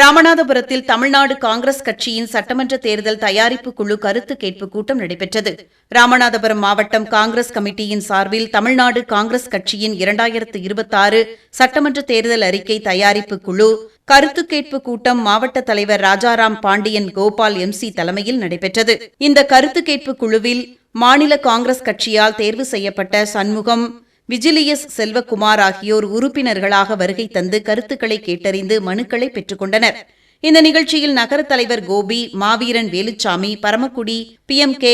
ராமநாதபுரத்தில் தமிழ்நாடு காங்கிரஸ் கட்சியின் சட்டமன்ற தேர்தல் தயாரிப்பு குழு கருத்து கேட்பு கூட்டம் நடைபெற்றது. ராமநாதபுரம் மாவட்டம் காங்கிரஸ் கமிட்டியின் சார்பில் தமிழ்நாடு காங்கிரஸ் கட்சியின் 2026 சட்டமன்ற தேர்தல் அறிக்கை தயாரிப்பு குழு கருத்து கேட்பு கூட்டம் மாவட்ட தலைவர் ராஜாராம் பாண்டியன் கோபால் MC தலைமையில் நடைபெற்றது. இந்த கருத்து கேட்பு குழுவில் மாநில காங்கிரஸ் கட்சியால் தேர்வு செய்யப்பட்ட சண்முகம், விஜிலியஸ் செல்வகுமார் ஆகியோர் உறுப்பினர்களாக வருகை தந்து கருத்துக்களை கேட்டறிந்து மனுக்களை பெற்றுக் கொண்டனர். இந்த நிகழ்ச்சியில் நகர தலைவர் கோபி, மாவீரன் வேலுச்சாமி, பரமக்குடி PMK,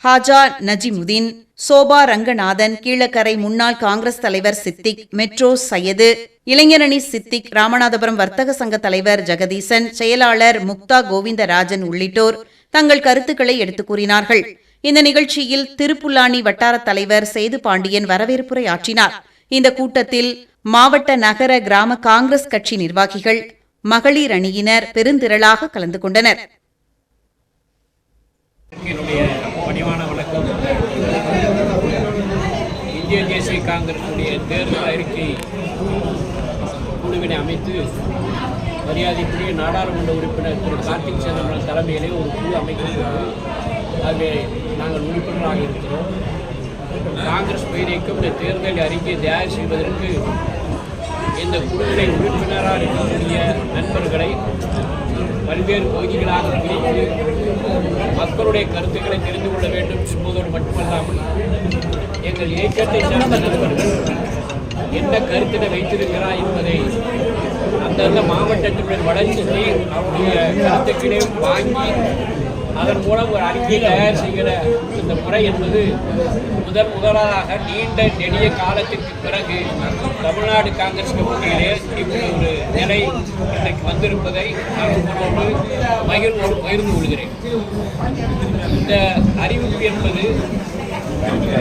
ஹாஜா நஜிமுதீன், சோபா ரங்கநாதன், கீழக்கரை முன்னாள் காங்கிரஸ் தலைவர் சித்திக், மெட்ரோ சையது, இளைஞரணி சித்திக், ராமநாதபுரம் வர்த்தக சங்க தலைவர் ஜெகதீசன், செயலாளர் முக்தா கோவிந்தராஜன் உள்ளிட்டோர் தங்கள் கருத்துக்களை எடுத்துக் கூறினார்கள். இந்த நிகழ்ச்சியில் திருப்புல்லானி வட்டார தலைவர் சேது பாண்டியன் வரவேற்புரை ஆற்றினார். இந்த கூட்டத்தில் மாவட்ட, நகர, கிராம காங்கிரஸ் கட்சி நிர்வாகிகள், மகளிர் அணியினர் பெருந்திரளாக கலந்து கொண்டனர். இந்திய தேசிய காங்கிரசுடைய தேர்தல் அறிக்கை குழுவினை அமைத்து மரியாதைக்குரிய நாடாளுமன்ற உறுப்பினர் திரு கார்த்திக் சிதம்பரம் தலைமையிலே ஒரு குழு அமைக்கிறது. ஆகவே நாங்கள் உறுப்பினராக இருக்கிறோம். காங்கிரஸ் பேரியக்கம் இந்த தேர்தல் அறிக்கையை தயார் செய்வதற்கு இந்த குழுவினை உறுப்பினராக இருக்கக்கூடிய நண்பர்களை பல்வேறு பகுதிகளாக பிரித்து மக்களுடைய கருத்துக்களை தெரிந்து கொள்ள வேண்டும் என்பதோடு மட்டுமல்லாமல் எங்கள் இயக்கத்தை சார்ந்த நண்பர்கள் என்ன கருத்தினை வைத்திருக்கிறார் என்பதை அந்தந்த மாவட்டத்தினுடைய வளர்ச்சியை அவருடைய கருத்துக்களை வாங்கி அதன் மூலம் ஒரு அறிக்கையை தயார் செய்கிற இந்த முறை என்பது முதலாக நீண்ட நெடிய காலத்திற்கு பிறகு தமிழ்நாடு காங்கிரஸ் கமிட்டியிலே இப்படி ஒரு நிலை இன்றைக்கு வந்திருப்பதை நான் மகிழ்வோடு பகிர்ந்து கொள்கிறேன். இந்த அறிவிப்பு என்பது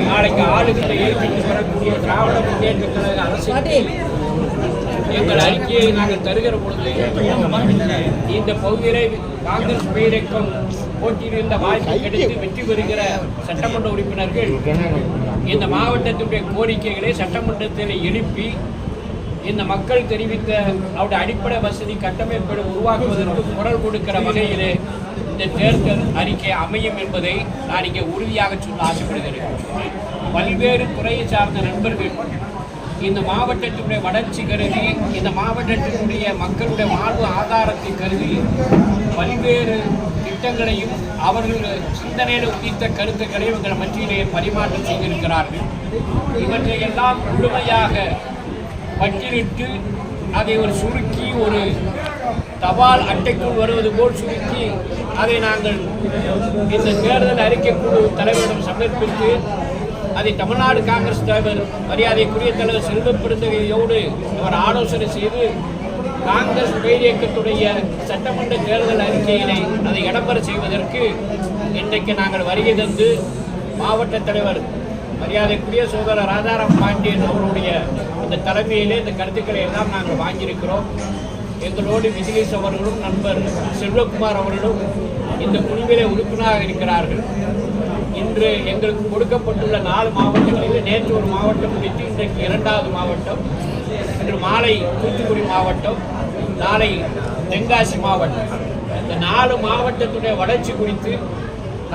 நாளைக்கு ஆளுகளை ஏற்பித்து வரக்கூடிய திராவிட முன்னேற்ற கழக அரசு எங்கள் அறிக்கையை நாங்கள் தருகிற பொழுது இந்த பகுதியிலே காங்கிரஸ் பேரியக்கம் போட்டியிலிருந்த வாய்ப்பு கிடைத்து வெற்றி பெறுகிற சட்டமன்ற உறுப்பினர்கள் இந்த மாவட்டத்தினுடைய கோரிக்கைகளை சட்டமன்றத்தில் எழுப்பி இந்த மக்கள் தெரிவித்த அவருடைய அடிப்படை வசதி கட்டமைப்பை உருவாக்குவதற்கு குரல் கொடுக்கிற வகையிலே இந்த தேர்தல் அறிக்கை அமையும் என்பதை நான் இங்கே உறுதியாக சொல்ல ஆசைப்படுகிறேன். பல்வேறு துறையை சார்ந்த நண்பர்கள் இந்த மாவட்டத்தினுடைய வளர்ச்சி கருதி, இந்த மாவட்டத்தினுடைய மக்களுடைய வாழ்வு ஆதாரத்தை கருதி பல்வேறு திட்டங்களையும் அவர்கள் சிந்தனையில் உதித்த கருத்துக்களையும் எங்கள் மத்தியிலே பரிமாற்றம் செய்திருக்கிறார்கள். இவற்றை எல்லாம் முழுமையாக பட்டியலிட்டு அதை ஒரு சுருக்கி ஒரு தபால் அட்டைக்குள் வருவது போல் சுருக்கி அதை நாங்கள் இந்த தேர்தல் அறிக்கை குழு தலைவரிடம் சமர்ப்பித்து அதை தமிழ்நாடு காங்கிரஸ் தலைவர் மரியாதைக்குரிய தலைவர் செல்வப்பெருந்தகையோடு அவர் ஆலோசனை செய்து காங்கிரஸ் பேரியக்கத்துடைய சட்டமன்ற தேர்தல் அறிக்கையினை அதை இடம்பெற செய்வதற்கு இன்றைக்கு நாங்கள் வருகை தந்து மாவட்ட தலைவர் மரியாதைக்குரிய சோதரர் ராஜாராம் பாண்டியன் அவருடைய அந்த தலைமையிலே இந்த கருத்துக்களை எல்லாம் நாங்கள் வாங்கியிருக்கிறோம். எங்களோடு விஜிலியஸ் அவர்களும் நண்பர் செல்வகுமார் அவர்களும் இந்த குழுவிலே உறுப்பினராக இருக்கிறார்கள். இன்று எங்களுக்கு கொடுக்கப்பட்டுள்ள 4 மாவட்டங்களில் நேற்று ஒரு மாவட்டம் முடித்து இன்றைக்கு 2வது மாவட்டம், இன்று மாலை தூத்துக்குடி மாவட்டம், நாளை தென்காசி மாவட்டம். இந்த 4 மாவட்டத்துடைய வளர்ச்சி குறித்து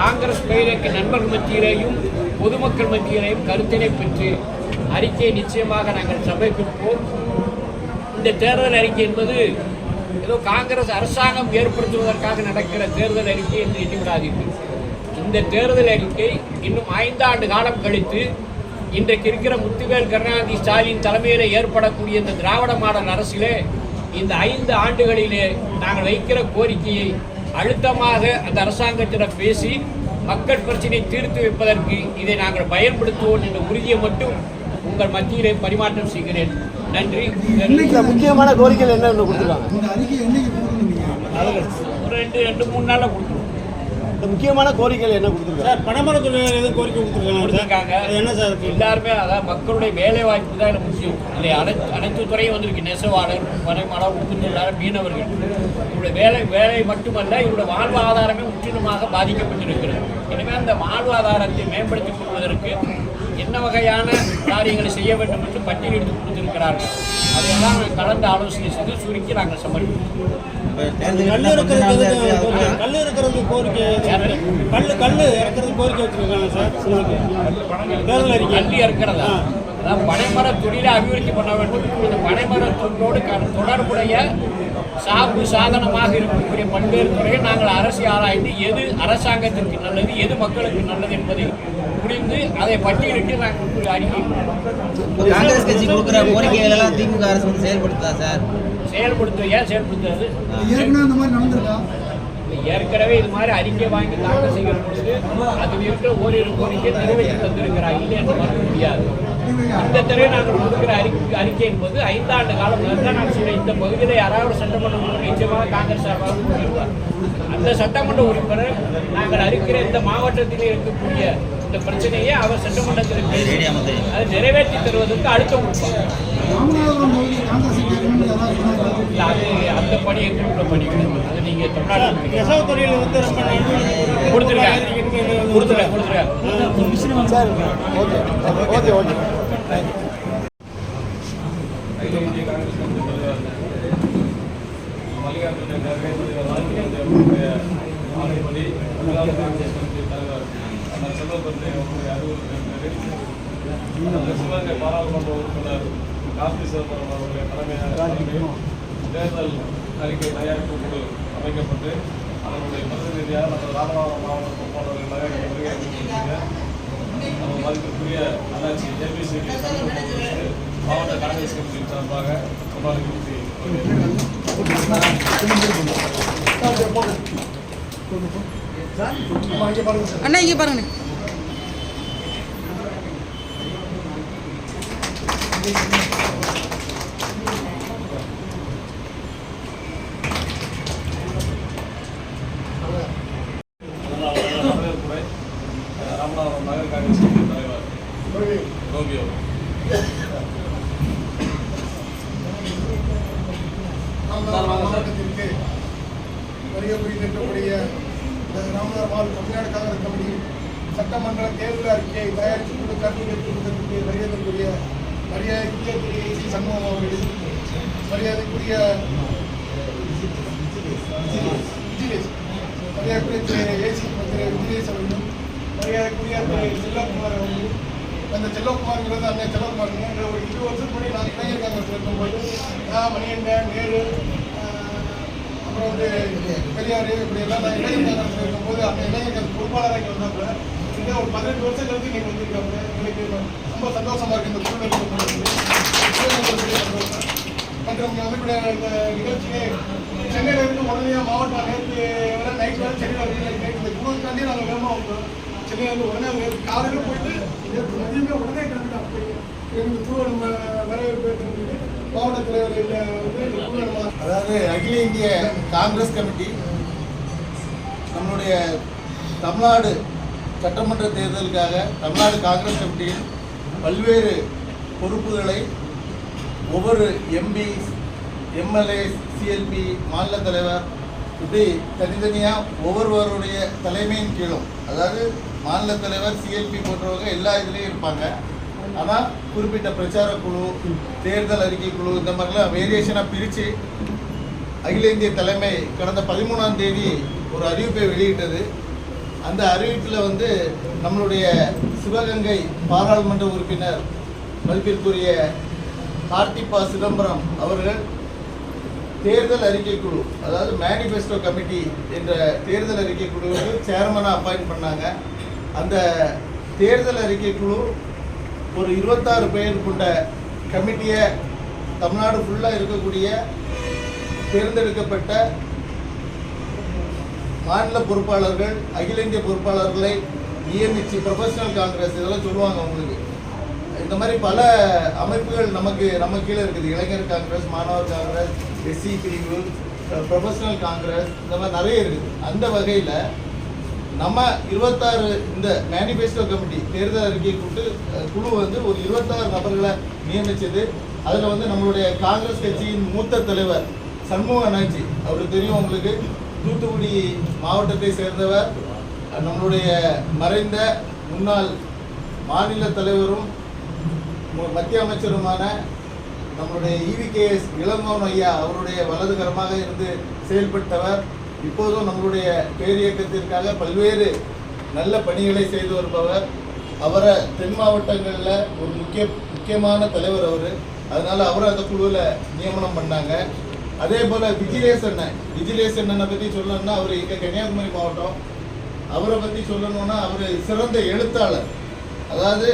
காங்கிரஸ் பேரியக்க நண்பர்கள் மத்தியிலேயும் பொதுமக்கள் மத்தியிலேயும் கருத்தினை பெற்று அறிக்கையை நிச்சயமாக நாங்கள் சமர்ப்பிப்போம். இந்த தேர்தல் அறிக்கை என்பது ஏதோ காங்கிரஸ் அரசாங்கம் ஏற்படுத்துவதற்காக நடக்கிற தேர்தல் அறிக்கை என்று எண்ணிவிடாதீர்கள். இந்த தேர்தல் அறிக்கை இன்னும் 5 ஆண்டு காலம் கழித்து இன்றைக்கு இருக்கிற முத்துவேல் கருணாநிதி ஸ்டாலின் தலைமையில் ஏற்படக்கூடிய இந்த திராவிட மாடல் அரசிலே இந்த 5 ஆண்டுகளிலே நாங்கள் வைக்கிற கோரிக்கையை அழுத்தமாக அந்த அரசாங்கத்திடம் பேசி மக்கள் பிரச்சனையை தீர்த்து வைப்பதற்கு இதை நாங்கள் பயன்படுத்துவோம் என்ற உறுதியை மட்டும் உங்கள் மத்தியிலே பரிமாற்றம் செய்கிறேன். நன்றி. முக்கியமான கோரிக்கைகள் என்ன கொடுத்துருக்காங்க? ஒரு 2-3 நாளில் கொடுத்துருவோம். முக்கியமான கோரிக்கைகள் என்ன கொடுத்துருக்காங்க சார்? பணமரத்துறை எதுவும் கோரிக்கை கொடுத்துருக்காங்க? என்ன சார் எல்லாருமே அதாவது மக்களுடைய வேலை வாய்ப்பு தான் எனக்கு முக்கியம். இல்லை அனைத்து துறையும் வந்திருக்கு. நெசவாளர், பனைமரம், உப்பு தொழிலாளர், மீனவர்கள் இவருடைய வேலை மட்டுமல்ல இவருடைய வாழ்வாதாரமே முற்றிலுமாக பாதிக்கப்பட்டிருக்கிறது. எனவே அந்த வாழ்வாதாரத்தை மேம்படுத்திக் கொள்வதற்கு என்ன வகையான காரியங்களை செய்ய வேண்டும் என்று பட்டியலிட்டு கொடுத்திருக்கிறார்கள். அதையெல்லாம் கலந்து ஆலோசனை செய்து சுருக்கி நாங்கள் சமர்ப்பிப்போம். கல் இருக்கிறது கோரிக்கை கல் இறக்கிறது கோரிக்கை வச்சிருக்காங்க சார். தேர்தல் அறிக்கை கல்வி இருக்கிறதா? அதாவது பனைமர தொழிலை அபிவிருத்தி பண்ண வேண்டும். அந்த பனைமர தொழிலோடு தொடர்புடைய சாப்பு சாதனமாக இருக்கக்கூடிய பல்வேறு துறைகள் நாங்கள் அரசு ஆராய்ந்து எது அரசாங்கத்திற்கு நல்லது, எது மக்களுக்கு நல்லது என்பதை புரிந்து அதை பட்டியலிட்டு நாங்கள் ஒரு அறிக்கை காங்கிரஸ் கட்சி கொடுக்குற கோரிக்கைகள் எல்லாம் திமுக அரசு வந்து செயல்படுத்தா சார்? செயல்படுத்துவது. ஏன் செயல்படுத்துறது? ஏற்கனவே இது மாதிரி அறிக்கை வாங்கி தாக்கல் செய்கிற பொழுது அது இருக்கிற ஓரிரு கோரிக்கை நிறைவேற்றி தந்திருக்கிறார். இல்லை என்று மறுக்க முடியாது. இந்த தடவை நாங்கள் கொடுக்கிற அறிக்கை என்பது 5 ஆண்டு காலம் தான் நான் சொல்றேன். இந்த பகுதியில் யாராவது சட்டமன்ற உறுப்பினர் நிச்சயமாக காங்கிரஸ் சார்பாக கூறியிருப்பார். அந்த சட்டமன்ற உறுப்பினர் நாங்கள் அறிக்கிற இந்த மாவட்டத்தில் இருக்கக்கூடிய இந்த பிரச்சனையை அவர் சட்டமன்றத்தில் பேசி அதை நிறைவேற்றி தருவதற்கு அழுத்தம் கொடுப்பார். அது அந்த பணியை குறிப்பிட பண்ணிக்கிறது. அது நீங்கள் தமிழ்நாட்டில் நெசவு தொழில் வந்து ரொம்ப கொடுத்துருக்கேன். Sir okay okay okay Sivaganga பாராளுமன்ற உறுப்பினர் கார்த்தி சிதம்பரம் அவர்களுடைய தலைமையில் தேர்தல் அறிக்கை தயாரிப்பு குழு அமைக்கப்பட்டு அதனுடைய பிரதிநிதியாக நம்ம ராமநாதபுரம் மாவட்ட பொறுப்பாளர்கள் வருகை நம்ம மதிப்பிற்குரிய அண்ணாச்சி ஏபிசிடி மாவட்ட காங்கிரஸ் கமிட்டியின் சார்பாக கொண்டாடி அண்ணா இங்கே பாருங்க. ராமநாதபுரம் நகர காங்கிரஸ் கமிட்டி தலைவர் கோபி மாவட்டத்திற்கு வருகை புரிந்திருக்கக்கூடிய ராமநாதபுரம் தமிழ்நாடு காங்கிரஸ் கமிட்டி சட்டமன்ற தேர்தல் அறிக்கையை தயாரித்து கொண்டு கருத்து கேட்பதற்கு வருகிறக்கூடிய மரியாதைக்குரிய திரு சி சண்முகம் அவர்கள், மரியாதைக்குரிய மரியாதைக்குரிய திரு ஏசி திரு விஜயேஷ் அவர்களும், மரியாதைக்குரிய திரு செல்லகுமார் அவர்களும், அந்த செல்லகுமார்ங்கிறது அந்த செல்லகுமாருங்க ஒரு 20 வருஷத்துக்கு முன்னாடி நான் இளைஞர் காங்கிரஸ் இருக்கும்போது நான் மணிகண்டன் நேரு அப்புறம் வந்து பெரியார் இப்படி எல்லாம் நான் இளைஞர் காங்கிரஸ் இருக்கும்போது அந்த இளைஞர் காங்கிரஸ் பொறுப்பாளராக வந்தாப்புல இங்கே ஒரு 18 வருஷம் கழித்து நீங்கள் வந்திருக்காங்க. எங்களுக்கு ரொம்ப சந்தோஷமா இருக்கு இந்த சூழ்நிலை மற்றும் வந்து இந்த நிகழ்ச்சியை சென்னையில இருந்து உடனே மாவட்டம் நேற்று வர நைட் வரை சென்னையில் இந்த குழுக்காண்டி நாங்கள் வேகமாக வந்தோம். சென்னையில் இருந்து உடனே காலையில் போயிட்டு மதியமே உடனே கிளம்பிட்டோம். எங்களுக்கு குழு நம்ம வரவேற்பு மாவட்ட தலைவர் வந்து அதாவது அகில இந்திய காங்கிரஸ் கமிட்டி நம்மளுடைய தமிழ்நாடு சட்டமன்ற தேர்தலுக்காக தமிழ்நாடு காங்கிரஸ் கமிட்டியின் பல்வேறு பொறுப்புகளை ஒவ்வொரு எம்பி, எம்எல்ஏ, சிஎல்பி, மாநில தலைவர் இப்படி தனித்தனியாக ஒவ்வொருவருடைய தலைமையின் கீழும், அதாவது மாநில தலைவர், சிஎல்பி போன்றவங்க எல்லா இதுலேயும் இருப்பாங்க. ஆனால் குறிப்பிட்ட பிரச்சார குழு, தேர்தல் அறிக்கை குழு இந்த மாதிரிலாம் வேரியேஷனாக பிரித்து அகில இந்திய தலைமை கடந்த 13ஆம் தேதி ஒரு அறிவிப்பை வெளியிட்டது. அந்த அறிவிப்பில் வந்து நம்மளுடைய சிவகங்கை பாராளுமன்ற உறுப்பினர் மதிப்பிற்குரிய கார்த்தி சிதம்பரம் அவர்கள் தேர்தல் அறிக்கை குழு, அதாவது மேனிஃபெஸ்டோ கமிட்டி என்ற தேர்தல் அறிக்கை குழுவுக்கு சேர்மனாக அப்பாயின்ட் பண்ணாங்க. அந்த தேர்தல் அறிக்கை குழு ஒரு 26 பேர் கொண்ட கமிட்டியை தமிழ்நாடு ஃபுல்லாக இருக்கக்கூடிய தேர்ந்தெடுக்கப்பட்ட மாநில பொறுப்பாளர்கள், அகில இந்திய பொறுப்பாளர்களை நியமித்து ப்ரொஃபஷனல் காங்கிரஸ் இதெல்லாம் சொல்லுவாங்க உங்களுக்கு. இந்த மாதிரி பல அமைப்புகள் நம்ம கீழே இருக்குது. இளைஞர் காங்கிரஸ், மாணவர் காங்கிரஸ், எஸ்சி பிரிவு, ப்ரொஃபஷனல் காங்கிரஸ், இந்த மாதிரி நிறைய இருக்குது. அந்த வகையில் நம்ம 26 இந்த மேனிஃபெஸ்டோ கமிட்டி தேர்தல் அறிக்கை குழு வந்து ஒரு 26 நபர்களை நியமித்தது. அதில் வந்து நம்மளுடைய காங்கிரஸ் கட்சியின் மூத்த தலைவர் சண்முக அண்ணாச்சி, அவருக்கு தெரியும் உங்களுக்கு, தூத்துக்குடி மாவட்டத்தை சேர்ந்தவர், நம்மளுடைய மறைந்த முன்னாள் மாநில தலைவரும் மத்திய அமைச்சருமான நம்முடைய EVKS இளங்கோவன் ஐயா அவருடைய வலதுகரமாக இருந்து செயல்பட்டவர். இப்போதும் நம்மளுடைய பேரியக்கத்திற்காக பல்வேறு நல்ல பணிகளை செய்து வருபவர். அவரை தென் மாவட்டங்களில் ஒரு முக்கியமான தலைவர் அவர். அதனால அவரை அந்த குழுவில் நியமனம் பண்ணாங்க. அதே போல் விஜிலேஷ் அண்ணனை பற்றி சொல்லணும்னா அவர் இங்கே கன்னியாகுமரி மாவட்டம். அவரை பற்றி சொல்லணும்னா அவர் சிறந்த எழுத்தாளர். அதாவது